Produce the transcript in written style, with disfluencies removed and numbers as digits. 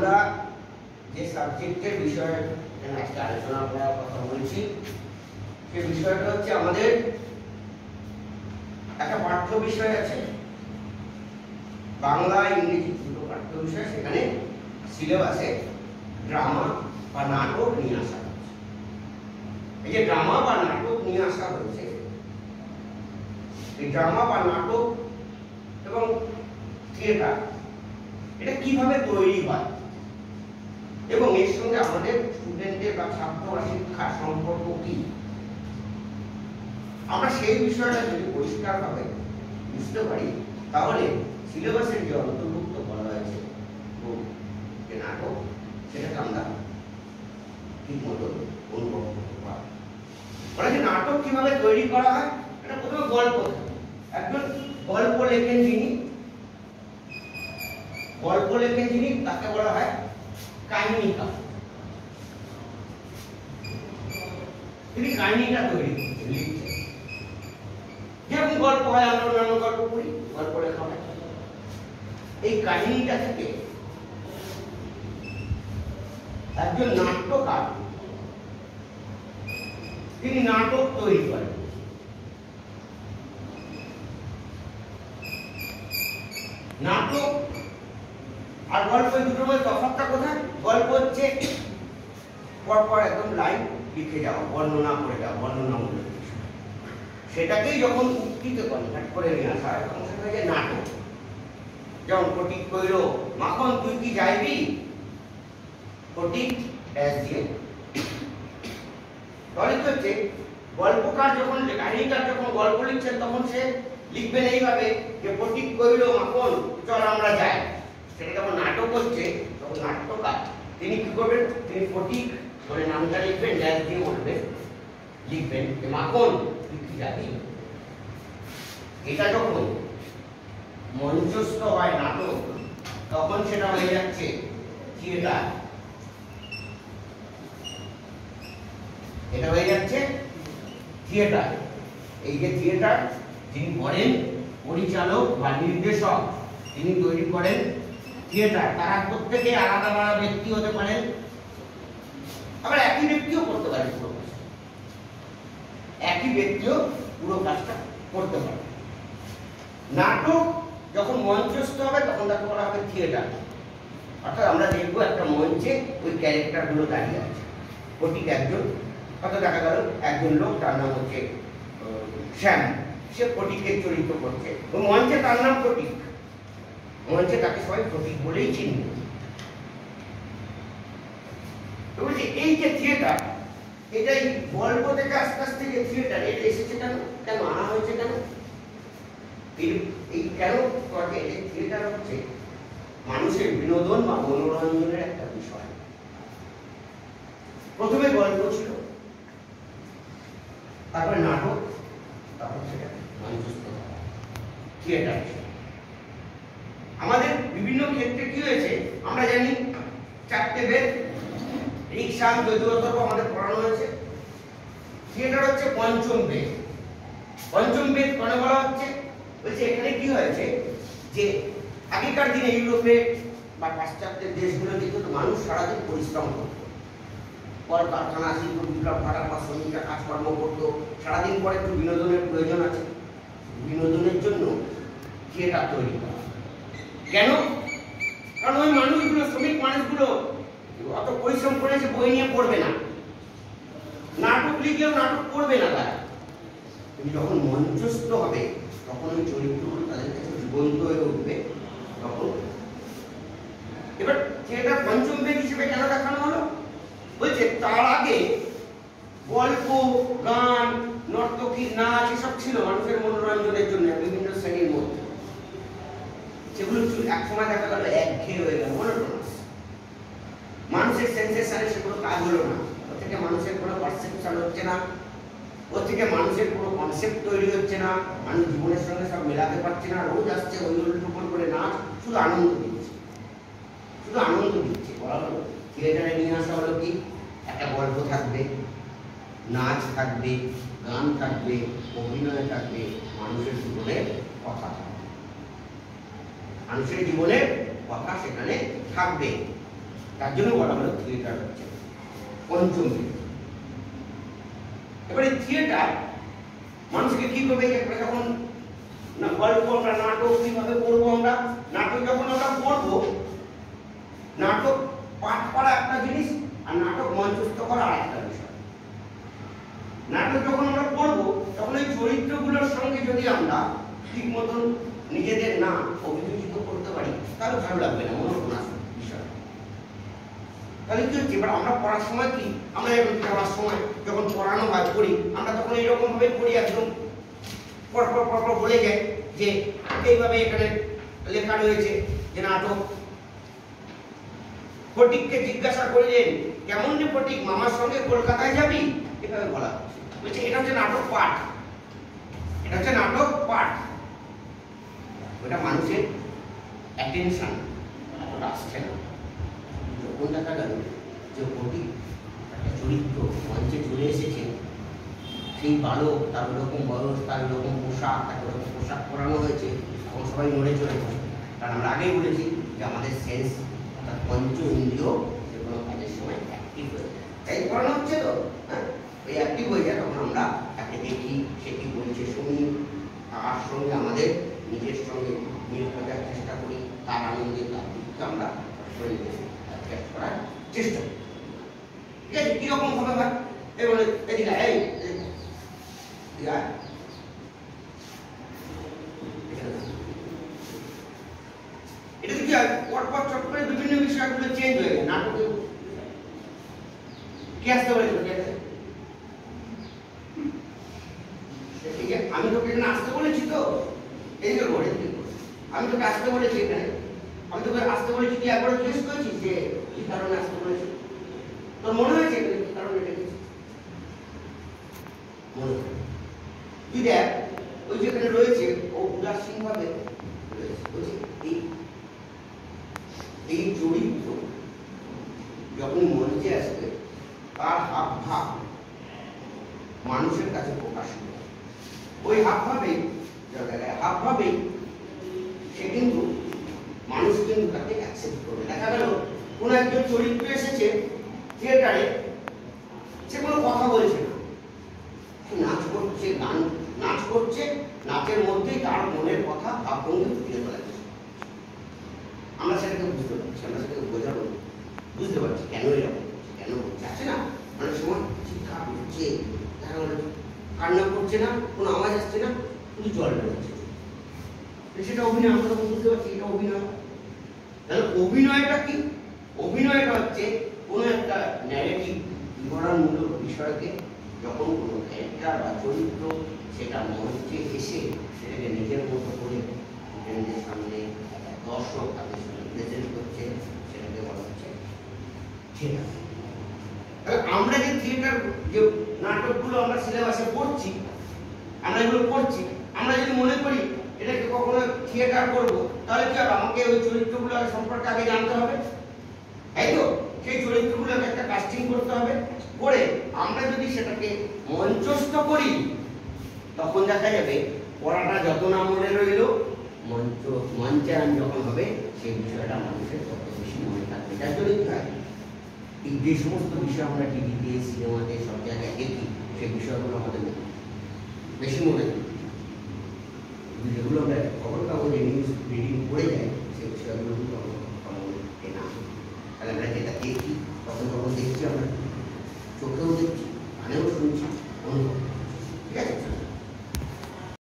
আমরা যে সাবজেক্টের বিষয়ে আজকে আলোচনা করার কথা বলছি, সে বিষয়টা হচ্ছে আমাদের একটা পাঠ্য বিষয় আছে, বাংলা ইংরেজি দুটো পাঠ্য বিষয়। সেখানে সিলেবাসে ড্রামা বা নাটক নিয়ে আসা হয়েছে। এই যে ড্রামা বা নাটক নিয়ে আসা হয়েছে, এই ড্রামা বা নাটক এবং থিয়েটার এটা কিভাবে তৈরি হয় এবং এর সঙ্গে আমাদের স্টুডেন্টের বা ছাত্র বা শিক্ষার সম্পর্ক কি, আমরা সেই বিষয়টা যদি পরিষ্কারভাবে বুঝতে পারি, তাহলে সিলেবাসের যে অন্তর্ভুক্ত করা হয়েছে যে নাটক, সেটাকে আমরা ঠিক মতো অনুভব করতে পারি। মানে যে নাটক কিভাবে তৈরি করা হয়, এটা প্রথমে গল্প। একজন গল্প লেখেন যিনি, তাকে বলা হয় কাহিনীকার। তিনি কাহিনীটা তৈরি করছেন, লিখছেন। যেরকম গল্প হয়, আমরা অন্যান্য গল্প পড়ি, গল্প লেখা হয়। এই কাহিনীটা থেকে একজন নাট্যকার তিনি নাটক তৈরি করেন। নাটক আর গল্প দুটোর মধ্যে তফাৎটা কোথায়? গল্প হচ্ছে পরপর একদম লাইন লিখে যাওয়া, বর্ণনা করে যাওয়া, বর্ণনামূলক। সেটাকেই যখন উক্তিতে কনভার্ট করে নিয়ে আসা হয়, তখন সেটা হয়ে যায় নাটক। যেমন ফটিক কইল, মাখন তুই কি যাইবি? ফটিক ড্যাশ দিয়ে। তাহলে কি হচ্ছে, গল্পকার যখন, কাহিনীকার যখন গল্প লিখছেন, তখন সে লিখবেন এইভাবে যে ফটিক কইল, মাখন চল আমরা যাই। সেটা যখন নাটক হচ্ছে, তখন নাট্যকার তিনি কি করবেন, তিনি ফটিক বলে নামটা লিখবেন, ড্যাশ দিয়ে বলবেন, লিখবেন যে মাখন তুই কি যাবি। এটা যখন মঞ্চস্থ হয় নাটক, তখন সেটা হয়ে যাচ্ছে থিয়েটার। এটা হয়ে যাচ্ছে থিয়েটার। এই যে থিয়েটার যিনি করেন, পরিচালক বা নির্দেশক, তিনি তৈরি করেন থিয়েটার। তারা প্রত্যেকে আলাদা আলাদা ব্যক্তি হতে পারেন, আবার একই ব্যক্তিও করতে পারে পুরো কাজটা। একই ব্যক্তিও পুরো কাজটা করতে পারে। নাটক যখন মঞ্চস্থ হবে, তখন তাকে বলা হবে থিয়েটার। অর্থাৎ আমরা দেখবো একটা মঞ্চে ওই ক্যারেক্টার গুলো দাঁড়িয়ে আছে। ফটিক একজন, হয়তো দেখা গেল একজন লোক, তার নাম হচ্ছে শ্যাম, সে ফটিকের চরিত্র করছে। ওই মঞ্চে তার নাম ফটিক, মঞ্চে তাকে সবাই ফটিক বলেই চিনবে। তো বলছি, এই যে থিয়েটার, এটাই গল্প থেকে আস্তে আস্তে যে থিয়েটার এটা এসেছে কেন, কেন আনা হয়েছে, কেন এই কেন থিয়েটার হচ্ছে মানুষের বিনোদন বা মনোরঞ্জনের একটা বিষয়। প্রথমে গল্প ছিল, তারপরে নাটক, তারপর সেটা মঞ্চস্থ থিয়েটার। আমাদের বিভিন্ন ক্ষেত্রে কি হয়েছে আমরা জানি, চারটে বেদ, ঋক্সাম, যজুরথর্ব আমাদের পড়ানো হয়েছে। থিয়েটার হচ্ছে পঞ্চম বেদ। পঞ্চম বেদ কেন বলা হচ্ছে? বলছে এখানে কি হয়েছে যে আগেকার দিনে ইউরোপে বা পাশ্চাত্যের দেশগুলোতে কিন্তু মানুষ সারাদিন পরিশ্রম করত, কলকারখানা, শিল্প বিপ্লব, ভাড়া বা শ্রমিকরা কাজকর্ম করতো, সারাদিন পরে একটু বিনোদনের প্রয়োজন আছে। বিনোদনের জন্য থিয়েটার তৈরি করা। কেন? কারণ ওই মানুষগুলো, শ্রমিক মানুষগুলো অত পরিশ্রম করে সে বই নিয়ে পড়বে না, নাটক লিখলেও নাটক পড়বে না তারা। যখন মঞ্চস্থ হবে, তখন ওই চরিত্রগুলো তাদের কাছে জীবন্ত হয়ে উঠবে। তখন এবার থিয়েটার পঞ্চম বেদ হিসেবে কেন দেখানো হলো? বলছে তার আগে গল্প, গান, নর্তকী, নাচ এসব ছিল মানুষের মনোরঞ্জনের জন্য বিভিন্ন শ্রেণীর মধ্যে। সেগুলো একসময় দেখা গেল একঘেয়ে হয়ে গেল, মনোটোনাস। মানুষের সেন্সেশনে সেগুলো কাজ হলো না, ওর থেকে মানুষের কোনো পারসেপশন হচ্ছে না, ওর থেকে মানুষের কোনো কনসেপ্ট তৈরি হচ্ছে না, মানুষ জীবনের সঙ্গে সব মেলাতে পারছে না। রোজ আসছে ওই উল্টোপন করে নাচ, শুধু আনন্দ দিচ্ছে, শুধু আনন্দ দিচ্ছে। বলা হলো থিয়েটারে নিয়ে আসা হলো কি, একটা গল্প থাকবে, নাচ থাকবে, গান থাকবে, অভিনয় থাকবে, মানুষের জীবনের কথা থাকবে, মানুষের জীবনের কথা সেখানে থাকবে। তার জন্য বলা হলো থিয়েটার হচ্ছে পঞ্চম বেদ। এবারে থিয়েটার মানুষকে কি করবে, যখন না গল্প আমরা নাটক কিভাবে করবো, আমরা নাটক যখন আমরা পড়বো, নাটক পাঠ করা একটা জিনিস আর নাটক মঞ্চস্থ করা আরেকটা বিষয়। নাটক যখন আমরা পড়বো তখন এই চরিত্রগুলোর সঙ্গে যদি আমরা ঠিক মতন নিজেদের না অভিযোজিত করতে পারি তাহলে ভালো লাগবে না, মনোরঞ্জন বিষয়। তাহলে কি হচ্ছে, এবার আমরা পড়ার সময় কি, আমরা এখন পড়ার সময় যখন পড়ানো হয় পড়ি, আমরা তখন এইরকম ভাবে পড়ি, একদম পর পর পর পর বলে যাই যে এইভাবে এখানে লেখা রয়েছে যে নাটক। ফটিককে জিজ্ঞাসা করলেন, কেমন রে ফটিক, মামার সঙ্গে কলকাতায় যাবি? এভাবে বলা বলছে, এটা হচ্ছে নাটক পাঠ, এটা হচ্ছে নাটক পাঠ। ওটা মানুষের অ্যাটেনশন এতটা আসছে না। যখন দেখা গেল যে ফটিক একটা চরিত্র মঞ্চে চলে এসেছে, সেই বালক, তার ওরকম বয়স, তার ওরকম পোশাক, তাকে ওরকম পোশাক পরানো হয়েছে, তখন সবাই নড়ে চলে যায়। কারণ আমরা আগেই বলেছি যে আমাদের সেন্স অর্থাৎ পঞ্চ ইন্দ্রিয় যেগুলো কাজের সময় অ্যাক্টিভ হয়ে যায়, তাই পড়ানো হচ্ছে তো, হ্যাঁ, ওই অ্যাক্টিভ হয়ে যায়। তখন আমরা তাকে দেখি, সে কি বলছে শুনি, তার সঙ্গে আমাদের নিজের সঙ্গে মিল খোঁজার চেষ্টা করি, তার আনন্দে তার দিককে আমরা শরীরে ক্যাচ করার চেষ্টা করি। ঠিক আছে, কিরকম ভাবে হয় এবার এদিকে এই এটা কি হয়, পরপর চট করে বিভিন্ন বিষয়গুলো চেঞ্জ হয়ে যায়। নাটকে কি আসতে পারে, আমি তোকে এখানে আসতে বলেছি, তো এই যে আমি তোকে আসতে বলেছি, এখানে আমি তোকে আসতে বলেছি, তুই একবার জিজ্ঞেস করেছিস যে কি কারণে আসতে বলেছি? তোর মনে হয়েছে কি কারণে ডেকেছিস? মনে হয় তুই দেখ, ওই যেখানে রয়েছে ও উদাসীন ভাবে বলছে, এই চরিত্র যখন মঞ্চে আসবে তার হাব ভাব মানুষের কাছে প্রকাশ করে, ওই হাব ভাবেই সে কিন্তু মানুষ কিন্তু তাকে অ্যাকসেপ্ট করবে। দেখা গেল কোন একজন চরিত্র এসেছে থিয়েটারে, সে কোনো কথা বলছে না, নাচ করছে, নাচ করছে, নাচের মধ্যেই তার মনের কথা ভাবভঙ্গি ফুটিয়ে তোলা যাচ্ছে। আমরা সেটাকে বুঝতে পারছি, আমরা সেটাকে বোঝাবো, বুঝতে পারছি কেন এরকম কেন হচ্ছে। আছে না অনেক সময় চিৎকার করছে, দেখা গেল কান্না করছে না, কোনো আওয়াজ আসছে না, শুধু জল বেরোচ্ছে, সেটা অভিনয়। আমরা তখন বুঝতে পারছি এটা অভিনয়। তাহলে অভিনয়টা কি? অভিনয়টা হচ্ছে কোনো একটা ন্যারেটিভ বিবরণমূলক বিষয়কে যখন কোনো ক্যারেক্টার বা চরিত্র সেটা মঞ্চে এসে সেটাকে নিজের মতো করে নিজের সামনে দর্শক তাদের সামনে প্রেজেন্ট করছে, সেটাকে বলা হচ্ছে থিয়েটার। আমরা যে থিয়েটার যে নাটকগুলো আমরা সিলেবাসে পড়ছি, আমরা এগুলো পড়ছি, আমরা যদি মনে করি এটাকে কখনো থিয়েটার করবো, তাহলে কি হবে, আমাকে ওই চরিত্রগুলো সম্পর্কে আগে জানতে হবে, তাই তো? সেই চরিত্রগুলোকে একটা কাস্টিং করতে হবে, করে আমরা যদি সেটাকে মঞ্চস্থ করি তখন দেখা যাবে পড়াটা যত না মনে রইল, মঞ্চায়ন যখন হবে সেই বিষয়টা মানুষের তত বেশি মনে থাকবে। যার জন্য কি হয়, যে সমস্ত বিষয় আমরা টিভিতে, সিনেমাতে, সব জায়গায় দেখি, সেই বিষয়গুলো আমাদের বেশি মনে থাকে। যেগুলো আমরা খবর কাগজে নিউজ রিডিং করে যাই, সেই বিষয়গুলো কিন্তু